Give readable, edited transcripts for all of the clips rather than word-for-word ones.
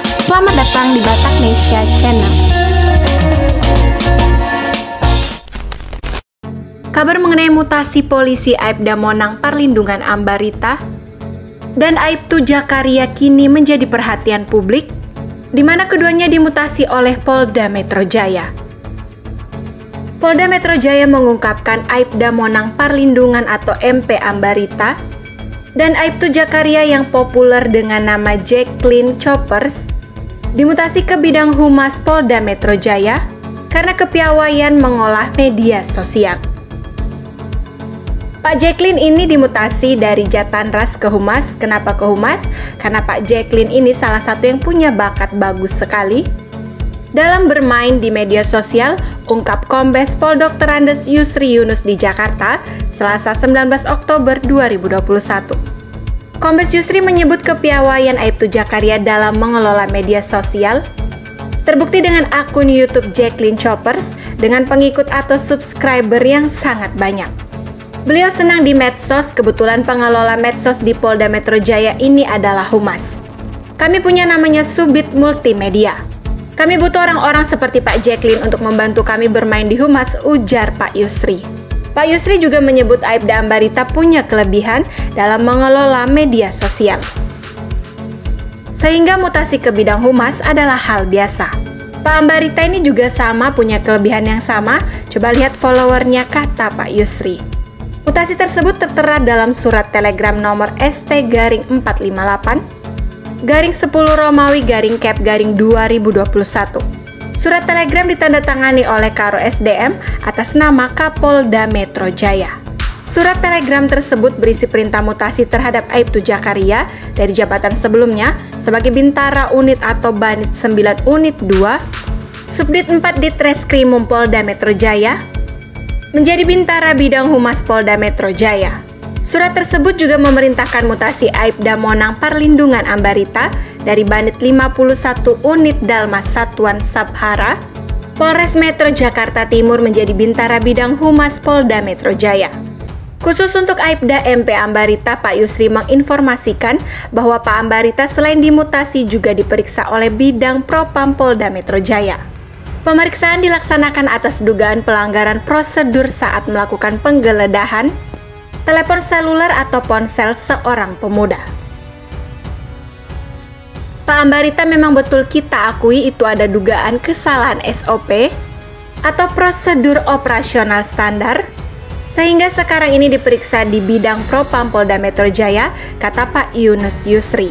selamat datang di Bataknesia Channel. Kabar mengenai mutasi polisi Aibda Monang Parlindungan Ambarita dan Aibtu Jakaria kini menjadi perhatian publik, di mana keduanya dimutasi oleh Polda Metro Jaya. Polda Metro Jaya mengungkapkan Aibda Monang Parlindungan atau MP Ambarita dan Aibtu Jakaria yang populer dengan nama Jacqueline Choppers dimutasi ke bidang humas Polda Metro Jaya karena kepiawaian mengolah media sosial. Pak Jacqueline ini dimutasi dari Jatanras ke Humas. Kenapa ke Humas? Karena Pak Jacqueline ini salah satu yang punya bakat bagus sekali dalam bermain di media sosial, ungkap Kombes Pol Dr. Andes Yusri Yunus di Jakarta, Selasa 19 Oktober 2021. Kombes Yusri menyebut kepiawaian Aibtu Jakaria dalam mengelola media sosial terbukti dengan akun YouTube Jacqueline Choppers dengan pengikut atau subscriber yang sangat banyak. Beliau senang di medsos, kebetulan pengelola medsos di Polda Metro Jaya ini adalah Humas. Kami punya namanya Subit Multimedia. Kami butuh orang-orang seperti Pak Jacqueline untuk membantu kami bermain di Humas, ujar Pak Yusri. Pak Yusri juga menyebut Aibda Ambarita punya kelebihan dalam mengelola media sosial, sehingga mutasi ke bidang Humas adalah hal biasa. Pak Ambarita ini juga sama punya kelebihan yang sama, coba lihat followernya, kata Pak Yusri. Mutasi tersebut tertera dalam surat telegram nomor ST-458 garing 10 Romawi garing Cap garing 2021. Surat telegram ditandatangani oleh Karo SDM atas nama Kapolda Metro Jaya. Surat telegram tersebut berisi perintah mutasi terhadap Aibtu Jakaria dari jabatan sebelumnya sebagai Bintara Unit atau Banit 9 Unit 2, Subdit 4 Ditreskrimum Polda Metro Jaya, menjadi Bintara Bidang Humas Polda Metro Jaya. Surat tersebut juga memerintahkan mutasi Aibda Monang Parlindungan Ambarita dari Banit 51 Unit Dalmas Satuan Sabhara, Polres Metro Jakarta Timur menjadi Bintara Bidang Humas Polda Metro Jaya. Khusus untuk Aibda MP Ambarita, Pak Yusri menginformasikan bahwa Pak Ambarita selain dimutasi juga diperiksa oleh Bidang Propam Polda Metro Jaya. Pemeriksaan dilaksanakan atas dugaan pelanggaran prosedur saat melakukan penggeledahan telepon seluler atau ponsel seorang pemuda. Pak Ambarita memang betul kita akui itu ada dugaan kesalahan SOP atau prosedur operasional standar, sehingga sekarang ini diperiksa di bidang Propam Polda Metro Jaya, kata Pak Yunus Yusri.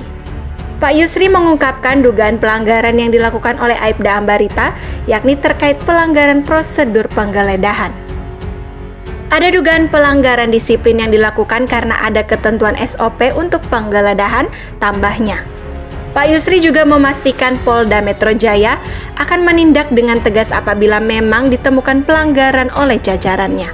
Pak Yusri mengungkapkan dugaan pelanggaran yang dilakukan oleh Aibda Ambarita, yakni terkait pelanggaran prosedur penggeledahan. Ada dugaan pelanggaran disiplin yang dilakukan karena ada ketentuan SOP untuk penggeledahan, tambahnya. Pak Yusri juga memastikan Polda Metro Jaya akan menindak dengan tegas apabila memang ditemukan pelanggaran oleh jajarannya.